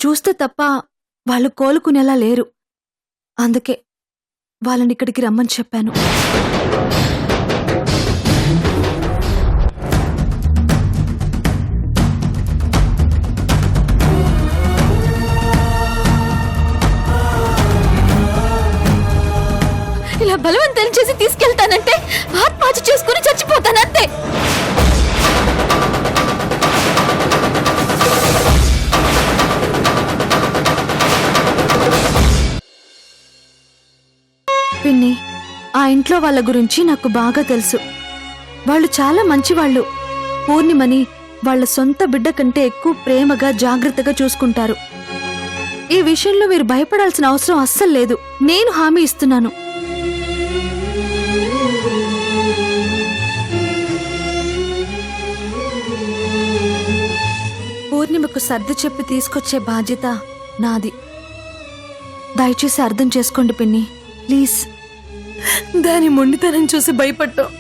చూస్తే తప్ప వాళ్ళు కోలుకునేలా లేరు. అందుకే వాళ్ళని ఇక్కడికి రమ్మని చెప్పాను. ఇలా బలవంతం చేసి తీసుకెళ్తానంటే ఆత్మహత్య చేసుకుని చచ్చిపోతానంతే. పిన్ని, ఆ ఇంట్లో వాళ్ళ గురించి నాకు బాగా తెలుసు. వాళ్ళు చాలా మంచివాళ్ళు. పూర్ణిమని వాళ్ళ సొంత బిడ్డ కంటే ఎక్కువ ప్రేమగా జాగ్రత్తగా చూసుకుంటారు. ఈ విషయంలో మీరు భయపడాల్సిన అవసరం అస్సలు లేదు. నేను హామీ ఇస్తున్నాను. పూర్ణిమకు సర్ది చెప్పి తీసుకొచ్చే బాధ్యత నాది. దయచేసి అర్థం చేసుకోండి పిన్ని, ప్లీజ్. దాని మొండితనం చూసి భయపడ్డాం.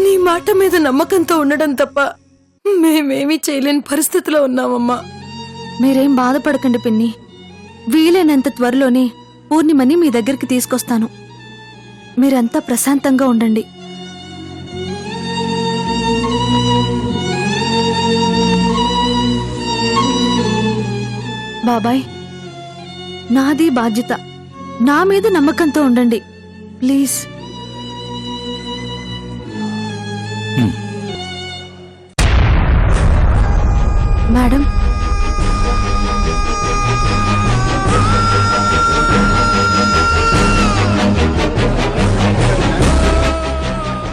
నీ మాట మీద నమ్మకంతో ఉండడం తప్ప మేమేమీ చేయలేని పరిస్థితిలో ఉన్నామమ్మా. మీరేం బాధపడకండి పిన్ని. వీలైనంత త్వరలోనే పూర్ణిమని మీ దగ్గరికి తీసుకొస్తాను. మీరంతా ప్రశాంతంగా ఉండండి. బాబాయ్, నాది బాధ్యత. నా మీద నమ్మకంతో ఉండండి ప్లీజ్. మేడం,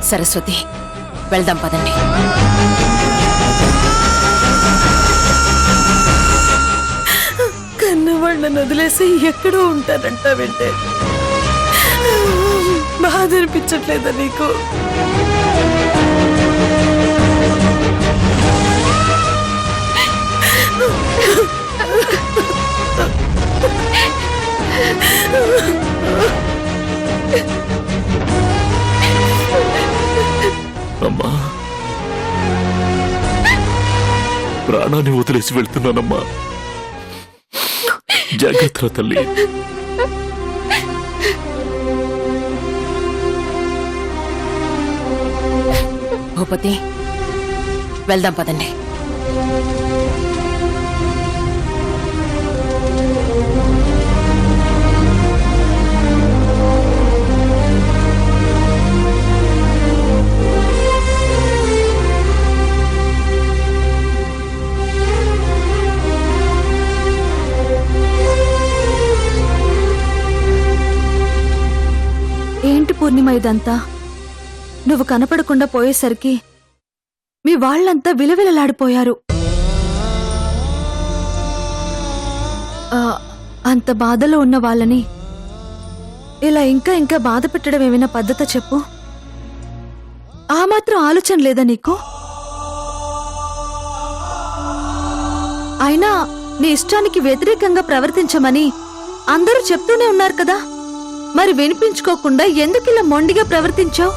సరస్వతి, వెళ్దాం పదండి. కన్నవాళ్ళని వదిలేసి ఎక్కడో ఉంటారంటావంటే బాధ అనిపించట్లేదా నీకు? అమ్మా, ప్రాణాన్ని వదిలేసి వెళ్తున్నానమ్మా. జాగ్రత్త తల్లి. భూపతి, వెళ్దాం పదండి. ఏంటి పూర్ణిమ ఇదంతా? నువ్వు కనపడకుండా పోయేసరికి మీ వాళ్ళంతా విలవిలలాడిపోయారు. అంత బాధలో ఉన్న వాళ్ళని ఇలా ఇంకా ఇంకా బాధ పెట్టడం ఏమైనా పద్ధత చెప్పు? ఆ మాత్రం ఆలోచన లేదా నీకు? అయినా నీ ఇష్టానికి వ్యతిరేకంగా ప్రవర్తించమని అందరూ చెప్తూనే ఉన్నారు కదా. మరి వినిపించుకోకుండా ఎందుకిలా మొండిగా ప్రవర్తించావు?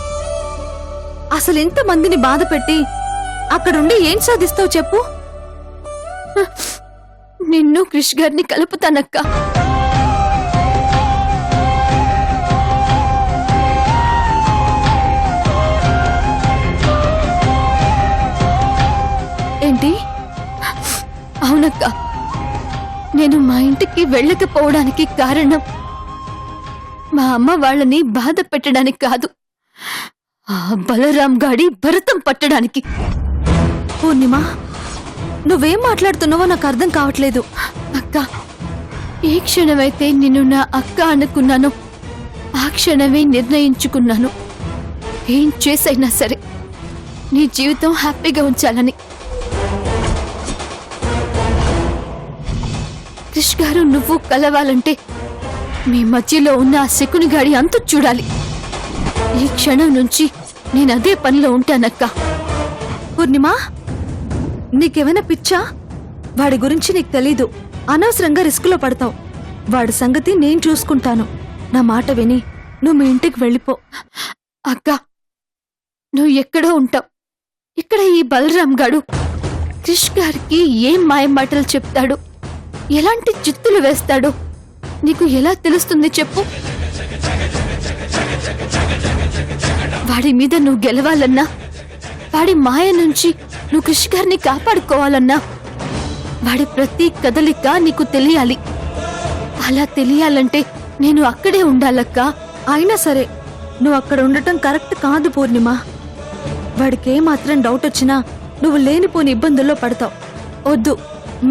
అసలు ఇంతమందిని బాధ పెట్టి అక్కడుండి ఏం సాధిస్తావు చెప్పు? నిన్ను క్రిష్ గారిని కలుపుతానక్క. ఏంటి? అవునక్క, నేను మా ఇంటికి వెళ్ళకపోవడానికి కారణం మా అమ్మ వాళ్ళని బాధ పెట్టడానికి కాదు, ఆ బలరాం గాడి భరతం పట్టడానికి. పూర్ణిమ, నువ్వేం మాట్లాడుతున్నావో నాకు అర్థం కావట్లేదు. అక్క, ఏ క్షణమైతే నిన్ను నా అక్క అనుకున్నానో ఆ క్షణమే నిర్ణయించుకున్నాను, ఏం చేసైనా సరే నీ జీవితం హ్యాపీగా ఉంచాలని. క్రిష్ గారు నువ్వు కలవాలంటే మీ మధ్యలో ఉన్న ఆ శకునిగాడి అంత చూడాలి. ఈ క్షణం నుంచి నేనదే పనిలో ఉంటానక్క. పూర్ణిమ, నీకేమైనా పిచ్చా? వాడి గురించి నీకు తెలీదు. అనవసరంగా రిస్కులో పడతావు. వాడి సంగతి నేను చూసుకుంటాను. నా మాట విని నువ్వు మీ ఇంటికి వెళ్ళిపో. అక్క, నువ్వు ఎక్కడో ఉంటావు. ఇక్కడ ఈ బలరాం గాడు క్రిష్ గారికి ఏం మాయ మాటలు చెప్తాడు, ఎలాంటి చిత్తులు వేస్తాడో నీకు ఎలా తెలుస్తుంది చెప్పు? వాడి మీద నువ్వు గెలవాలన్నా, వాడి మాయ నుంచి నువ్వు కృషి గారిని కాపాడుకోవాలన్నా వాడి ప్రతి కదలిక నీకు తెలియాలి. అలా తెలియాలంటే నేను అక్కడే ఉండాలక్కా. అయినా సరే నువ్వు అక్కడ ఉండటం కరెక్ట్ కాదు పూర్ణిమ. వాడికి ఏమాత్రం డౌట్ వచ్చినా నువ్వు లేనిపోని ఇబ్బందుల్లో పడతావు. వద్దు,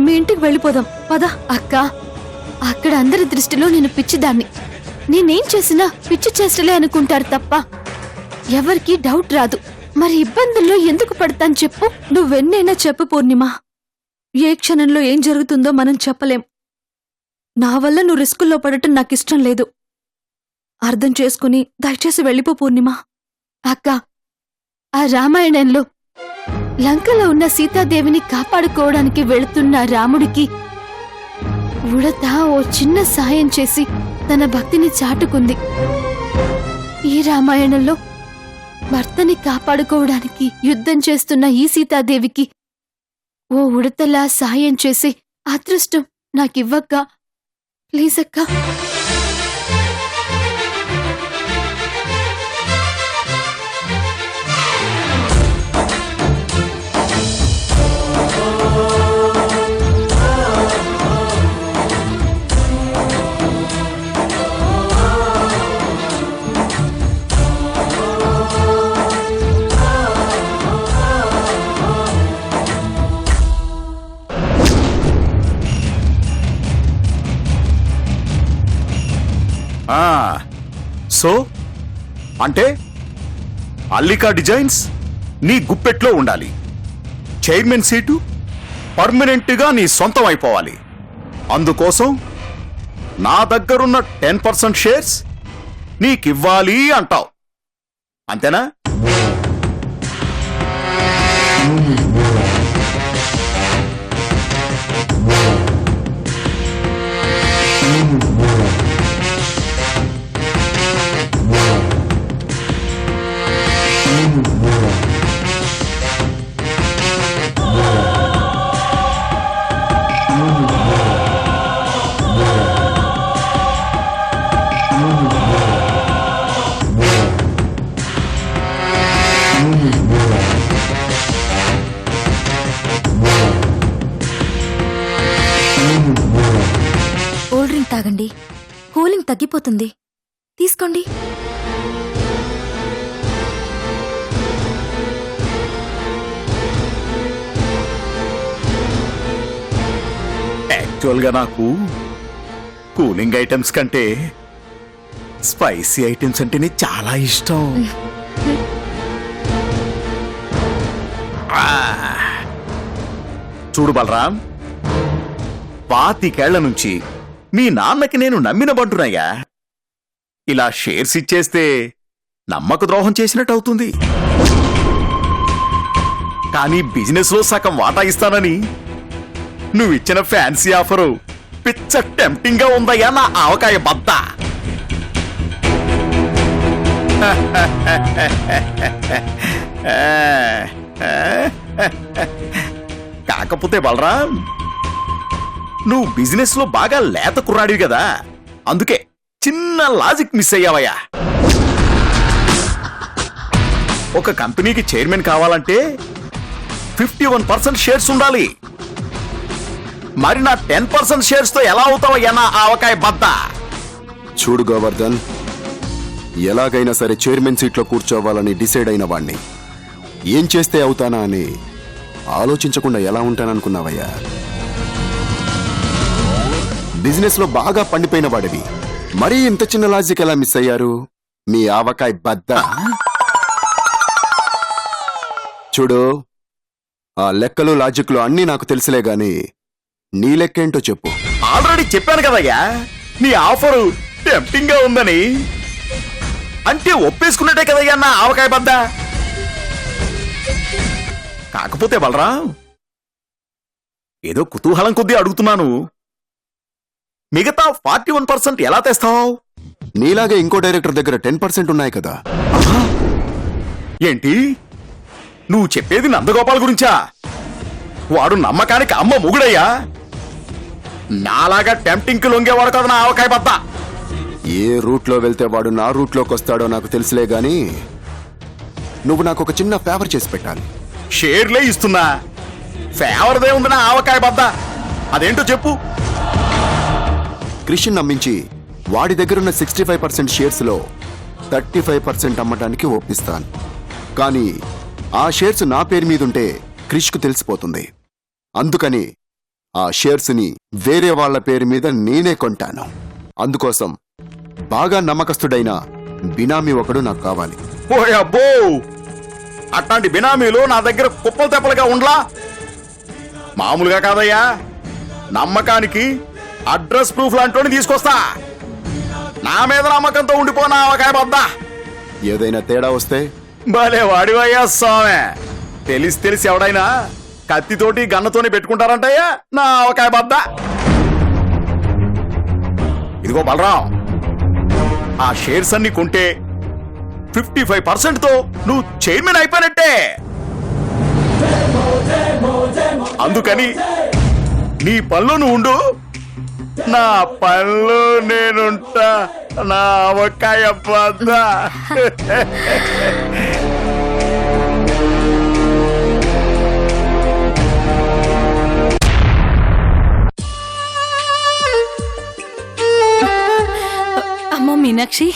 మీ ఇంటికి వెళ్ళిపోదాం పద. అక్క, అక్కడ అందరి దృష్టిలో నేను పిచ్చిదాన్ని. నేనేం చేసినా పిచ్చి చేష్టలే అనుకుంటారు తప్ప ఎవరికి డౌట్ రాదు. మరి ఇబ్బందుల్లో ఎందుకు పడతాను చెప్పు? నువ్వెన్నైనా చెప్పు పూర్ణిమ. ఏ క్షణంలో ఏం జరుగుతుందో మనం చెప్పలేం. నా వల్ల నువ్వు రిస్కుల్లో పడటం నాకిష్టం లేదు. అర్థం చేసుకుని దయచేసి వెళ్ళిపో పూర్ణిమ. అక్క, ఆ రామాయణంలో లంకలో ఉన్న సీతాదేవిని కాపాడుకోవడానికి వెళుతున్న రాముడికి ఉడత ఓ చిన్న సాయం చేసి తన భక్తిని చాటుకుంది. ఈ రామాయణంలో భర్తని కాపాడుకోవడానికి యుద్ధం చేస్తున్న ఈ సీతాదేవికి ఓ ఉడతలా సాయం చేసి అదృష్టం నాకివ్వక్క. ప్లీజ్ అక్క. సో అంటే అల్లికా డిజైన్స్ నీ గుప్పెట్లో ఉండాలి. చైర్మన్ సీటు పర్మనెంట్గా నీ సొంతం అయిపోవాలి. అందుకోసం నా దగ్గరున్న 10% షేర్స్ నీకివ్వాలి అంటావు, అంతేనా? కూల్ డ్రింక్ తాగండి, కూలింగ్ తగ్గిపోతుంది. తీసుకోండి. యాక్చువల్గా నాకు కూలింగ్ ఐటమ్స్ కంటే స్పైసీ ఐటమ్స్ అంటేనే చాలా ఇష్టం. చూడు బలరాం, 25 ఏళ్ల నుంచి మీ నాన్నకి నేను నమ్మిన బంటునయ్యా. ఇలా షేర్స్ ఇచ్చేస్తే నమ్మక ద్రోహం చేసినట్టు అవుతుంది. కానీ బిజినెస్ లో సగం వాటా ఇస్తానని నువ్విచ్చిన ఫ్యాన్సీ ఆఫరు పిచ్చ టెంప్టింగ్ గా ఉందయ్యా నా ఆవకాయ బద్ద. కాకపోతే బలరాం, నువ్వు బిజినెస్ లో బాగా లేత కుర్రాడివి కదా, అందుకే చిన్న లాజిక్ మిస్ అయ్యావయ్యా. ఒక కంపెనీకి చైర్మన్ కావాలంటే 51% షేర్స్ ఉండాలి. మరి నా 10% షేర్స్ తో ఎలా అవుతావయ్యా నా ఆవకాయ బద్ద? చూడు గోవర్ధన్, ఎలాగైనా సరే చైర్మన్ సీట్లో కూర్చోవాలని డిసైడ్ అయిన వాణ్ణి ఏం చేస్తే అవుతానా అని ఆలోచించకుండా ఎలా ఉంటాననుకున్నావయ్యా? బిజినెస్ లో బాగా పండిపోయిన వాడివి, మరీ ఇంత చిన్న లాజిక్ ఎలా మిస్ అయ్యారు మీ ఆవకాయ బద్ద? చూడు, ఆ లెక్కలు లాజిక్లు అన్నీ నాకు తెలుసులే గాని నీ లెక్కేంటో చెప్పు. ఆల్రెడీ చెప్పాను కదయ్యా నీ ఆఫరు టెంప్టింగ్ గా ఉందని. అంటే ఒప్పేసుకున్నట్టే కదయ్యా నా ఆవకాయ బద్ద. కాకపోతే బలరాం, ఏదో కుతూహలం కొద్దీ అడుగుతున్నాను, మిగతా 41% ఎలా తెస్తావు? నీలాగే ఇంకో డైరెక్టర్ దగ్గర 10% ఉన్నాయి కదా. ఏంటి నువ్వు చెప్పేది నందగోపాల్ గురించా? వాడు నమ్మకానికి అమ్మ మొగుడయ్యా. నాలాగా టెంప్టింగ్ కి లొంగేవాడు కదా నా ఆవకాయ బద్ద. ఏ రూట్లో వెళ్తే వాడు నా రూట్లోకి వస్తాడో నాకు తెలుసులే గాని నువ్వు నాకు ఒక చిన్న ఫేవర్ చేసి పెట్టాలి. షేర్లే ఇస్తున్నా, ఫేవర్దే ఉంది నా ఆవకాయ బద్ద. అదేంటో చెప్పు. క్రిష్ని నమ్మించి వాడి దగ్గరున్న 65% షేర్స్ లో 35% అమ్మటానికి ఒప్పిస్తాను. కానీ ఆ షేర్స్ నా పేరు మీదుంటే క్రిష్కు తెలిసిపోతుంది. అందుకని ఆ షేర్స్ ని వేరే వాళ్ళ పేరు మీద నేనే కొంటాను. అందుకోసం బాగా నమ్మకస్తుడైన బినామీ ఒకడు నాకు కావాలి. ఓయబ్బో, అట్లాంటి బినామీలు నా దగ్గర కుప్పలు తెప్పలుగా ఉండలా. మామూలుగా కాదయ్యా, నమ్మకానికి అడ్రస్ ప్రూఫ్ లాంటి తీసుకొస్తా. నా మీద నమ్మకంతో ఉండిపోనా ఆవకాయ బద్దా. ఏదైనా తేడా వస్తే భలే వాడివయ్యా స్వామి. తెలిసి ఎవడైనా కత్తితోటి గన్నతోని పెట్టుకుంటారంటయ్యా నా ఆవకాయ బద్దా. ఇదిగో బలరాం, ఆ షేర్స్ అన్ని కొంటే 55% తో నువ్వు చైర్మన్ అయిపోయినట్టే. అందుకని నీ పనిలో నువ్వు ఉండు, నా పనిలో నేనుంటా నా ఆవకాయ బద్ద. అమ్మ మీనాక్షి,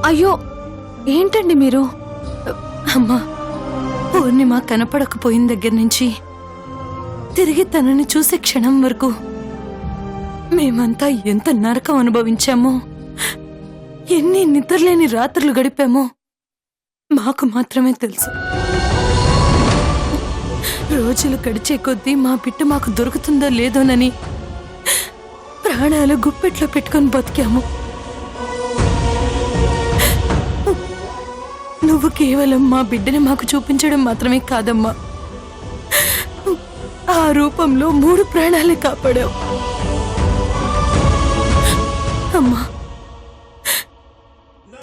అయ్యో ఏంటండి మీరు? అమ్మా, పూర్ణిమ కనపడకపోయిన దగ్గర నుంచి తిరిగి తనని చూసే క్షణం వరకు మేమంతా ఎంత నరకం అనుభవించామో, ఎన్ని నిద్రలేని రాత్రులు గడిపామో మాకు మాత్రమే తెలుసు. రోజులు గడిచే కొద్దీ మా బిడ్డ మాకు దొరుకుతుందో లేదోనని ప్రాణాలు గుప్పెట్లో పెట్టుకొని బతికాము. నువ్వు కేవలం మా బిడ్డని మాకు చూపించడం మాత్రమే కాదమ్మా, ఆ రూపంలో 3 ప్రాణాలే కాపాడావు. అమ్మా,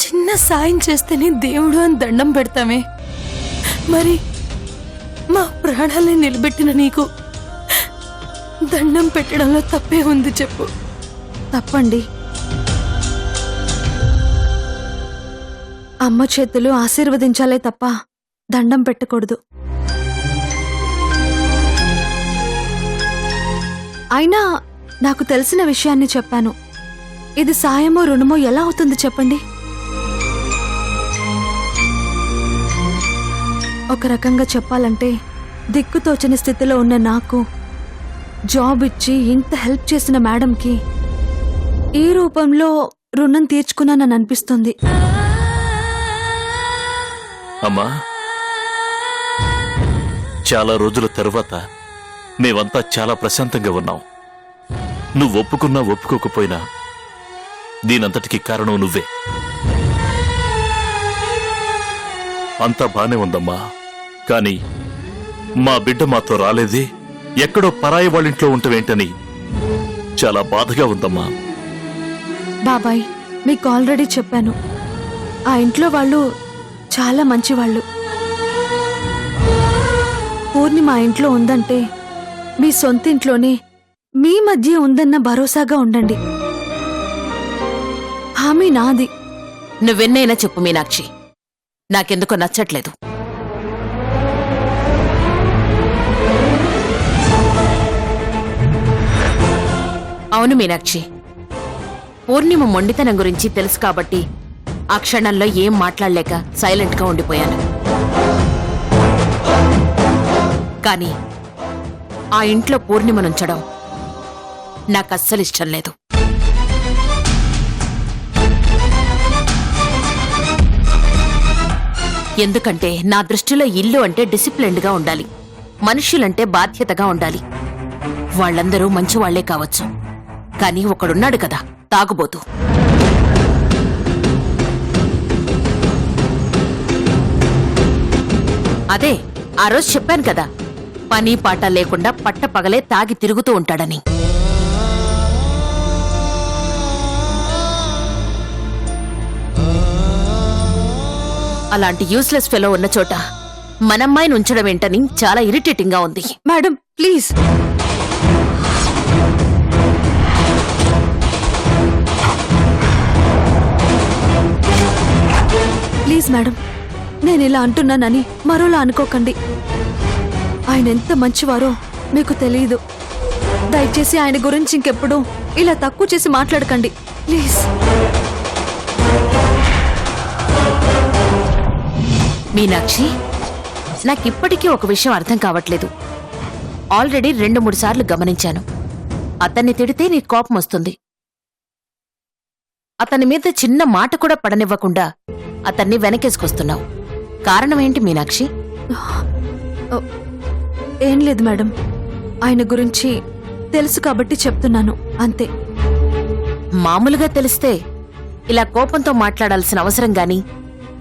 చిన్న సాయం చేస్తేనే దేవుడు అని దండం పెడతామే, మరి మా ప్రాణాలని నిలబెట్టిన నీకు దండం పెట్టడంలో తప్పే ఉంది చెప్పు. తప్పండి. అమ్మ చేతులు ఆశీర్వదించాలే తప్ప దండం పెట్టకూడదు. అయినా నాకు తెలిసిన విషయాన్ని చెప్పాను. ఇది సాయమో రుణమో ఎలా అవుతుంది చెప్పండి? ఒక రకంగా చెప్పాలంటే దిక్కుతోచని స్థితిలో ఉన్న నాకు జాబ్ ఇచ్చి ఇంత హెల్ప్ చేసిన మేడంకి ఈ రూపంలో రుణం తీర్చుకున్నానని అనిపిస్తుంది. అమ్మా, చాలా రోజుల తరువాత మేమంతా చాలా ప్రశాంతంగా ఉన్నాం. నువ్వు ఒప్పుకున్నా ఒప్పుకోకపోయినా దీనంతటికీ కారణం నువ్వే. అంతా బానే ఉందమ్మా, కానీ మా బిడ్డ మాతో రాలేదే, ఎక్కడో పరాయి వాళ్ళింట్లో ఉంటావేంటని చాలా బాధగా ఉందమ్మా. బాబాయ్, మీకు ఆల్రెడీ చెప్పాను, ఆ ఇంట్లో వాళ్ళు చాలా మంచివాళ్ళు. పూర్ణిమ ఆ ఇంట్లో ఉందంటే మీ సొంత ఇంట్లోనే మీ మధ్య ఉందన్న భరోసాగా ఉండండి. హామీ నాది. నువ్వెన్నైనా చెప్పు మీనాక్షి, నాకెందుకో నచ్చట్లేదు. అవును మీనాక్షి, పూర్ణిమ మొండితనం గురించి తెలుసు కాబట్టి ఆ క్షణంలో ఏం మాట్లాడలేక సైలెంట్గా ఉండిపోయాను. కానీ ఆ ఇంట్లో పూర్ణిమనుంచడం నాకు అస్సలు ఇష్టం లేదు. ఎందుకంటే నా దృష్టిలో ఇల్లు అంటే డిసిప్లిన్డ్గా ఉండాలి, మనుష్యులంటే బాధ్యతగా ఉండాలి. వాళ్ళందరూ మంచివాళ్లే కావచ్చు, కానీ ఒకడున్నాడు కదా తాగుబోతు. అదే ఆ రోజు చెప్పాను కదా, పని పాట లేకుండా పట్టపగలే తాగి తిరుగుతూ ఉంటాడని. అలాంటి యూస్లెస్ ఫెలో ఉన్న చోట మనమ్మాయిని ఉంచడం ఏంటని చాలా ఇరిటేటింగ్ గా ఉంది. Madam please. ప్లీజ్ మేడం, నేను ఇలా అంటున్నానని మరోలా అనుకోకండి. ఆయన ఎంత మంచివారో మీకు తెలియదు. దయచేసి ఆయన గురించి ఇంకెప్పుడు ఇలా తక్కువ చేసి మాట్లాడకండి ప్లీజ్. మీనాక్షి, నాకిప్పటికీ ఒక విషయం అర్థం కావట్లేదు. ఆల్రెడీ 2-3 సార్లు గమనించాను. అతన్ని తిడితే నీ కోపం వస్తుంది. అతని మీద చిన్న మాట కూడా పడనివ్వకుండా అతన్ని వెనకేసుకొస్తున్నావు. కారణమేంటి మీనాక్షి? ఏం లేదు మేడం, ఆయన గురించి తెలుసు కాబట్టి చెప్తున్నాను అంతే. మామూలుగా తెలిస్తే ఇలా కోపంతో మాట్లాడాల్సిన అవసరం గాని,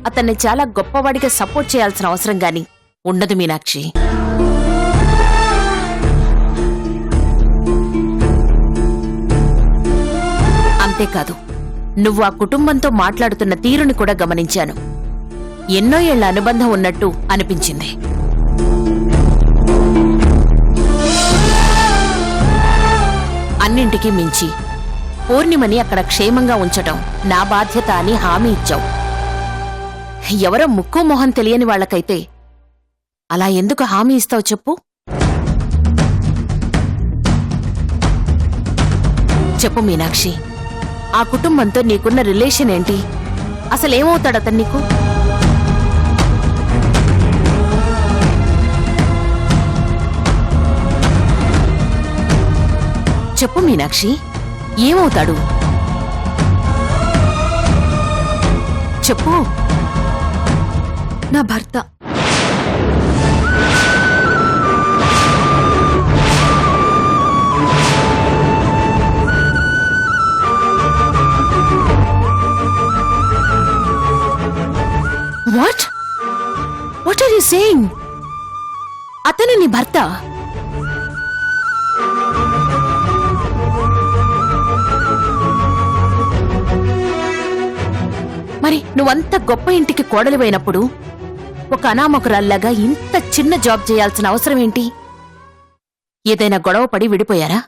అతన్ని చాలా గొప్పవాడిగా సపోర్ట్ చేయాల్సిన అవసరం గాని ఉండదు మీనాక్షి. అంతేకాదు, నువ్వు ఆ కుటుంబంతో మాట్లాడుతున్న తీరుని కూడా గమనించాను. ఎన్నో ఏళ్ల అనుబంధం ఉన్నట్టు అనిపించింది. అన్నింటికీ మించి పూర్ణిమని అక్కడ క్షేమంగా ఉంచటం నా బాధ్యత అని హామీ ఇచ్చావు. ఎవరో ముక్కు మొహం తెలియని వాళ్లకైతే అలా ఎందుకు హామీ ఇస్తావు చెప్పు? చెప్పు మీనాక్షి, ఆ కుటుంబంతో నీకున్న రిలేషన్ ఏంటి? అసలేమవుతాడు అతను నీకు? చెప్పు మీనాక్షి, ఏమవుతాడు? చెప్పు. నా భర్త. What what are you saying? అతను నీ భర్త? మరి నువ్వంత గొప్ప ఇంటికి కోడలిపోయినప్పుడు ఒక అనామకురాల్లాగా ఇంత చిన్న జాబ్ చేయాల్సిన అవసరం ఏంటి? ఏదైనా గొడవ పడి విడిపోయారా?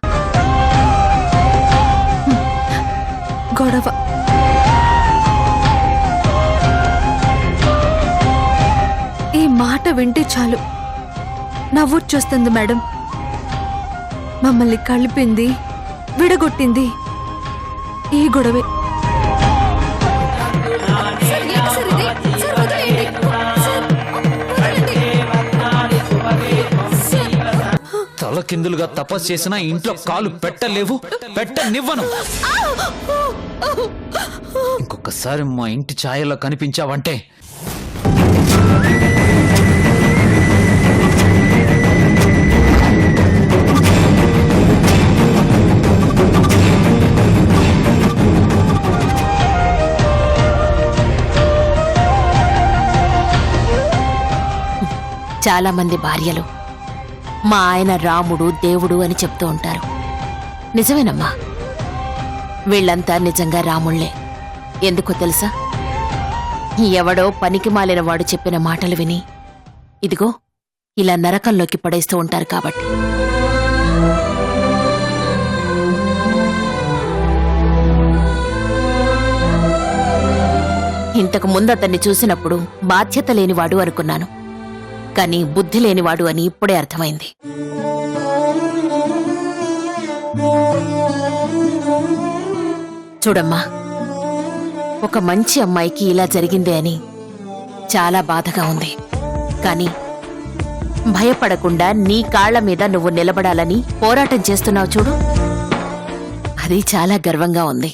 గొడవ ఈ మాట వింటే చాలు నవ్వొచ్చేస్తుంది మేడం. మమ్మల్ని కలిపింది, విడగొట్టింది ఈ గొడవే. తలకిందులుగా తపస్సు చేసినా ఇంట్లో కాలు పెట్టలేవు, పెట్టనివ్వను. ఇంకొకసారి మా ఇంటి ఛాయలో కనిపించావంటే చాలా మంది భార్యలు మా ఆయన రాముడు దేవుడు అని చెప్తూ ఉంటారు. నిజమేనమ్మా, వీళ్ళంతా నిజంగా రాముళ్లే. ఎందుకో తెలుసా? ఎవడో పనికి మాలిన వాడు చెప్పిన మాటలు విని ఇదిగో ఇలా నరకంలోకి పడేస్తూ ఉంటారు కాబట్టి. ఇంతకు ముందు అతన్ని చూసినప్పుడు బాధ్యత లేనివాడు అనుకున్నాను, కానీ బుద్ధి లేనివాడు అని ఇప్పుడే అర్థమైంది. చూడమ్మా, ఒక మంచి అమ్మాయికి ఇలా జరిగిందే అని చాలా బాధగా ఉంది. కానీ భయపడకుండా నీ కాళ్ల మీద నువ్వు నిలబడాలని పోరాటం చేస్తున్నావు చూడు, అది చాలా గర్వంగా ఉంది.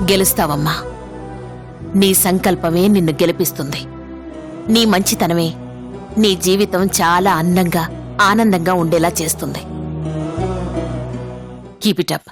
గెలుస్తావమ్మా. నీ సంకల్పమే నిన్ను గెలిపిస్తుంది. నీ మంచితనమే నీ జీవితం చాలా అందంగా, ఆనందంగా ఉండేలా చేస్తుంది. Keep it up.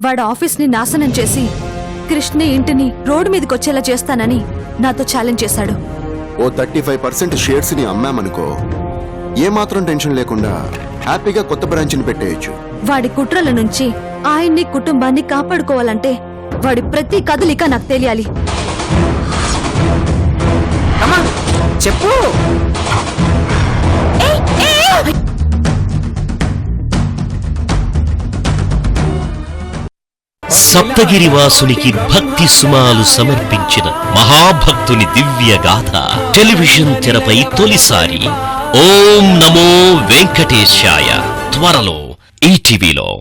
వాడు ఆఫీస్ని నాశనం చేసి కృష్ణ ఇంటిని రోడ్డు మీదకి వచ్చేలా చేస్తానని నాతో ఛాలెంజ్ చేశాడు. ఓ 35% షేర్స్ ని అమ్మామనుకో, ఏమాత్రం టెన్షన్ లేకుండా హ్యాపీగా కొత్త బ్రాంచ్ని పెట్టేయచ్చు. వాడి కుట్రల నుంచి ఆయన్ని కుటుంబాన్ని కాపాడుకోవాలంటే వాడి ప్రతి కదలిక నాకు తెలియాలి. చెప్పు. సప్తగిరి వాసునికి భక్తి సుమాలు సమర్పించిన మహాభక్తుని దివ్య గాథ టెలివిజన్ తెరపై తొలిసారి. ఓం నమో వెంకటేశాయ త్వరలో ఈటీవీలో.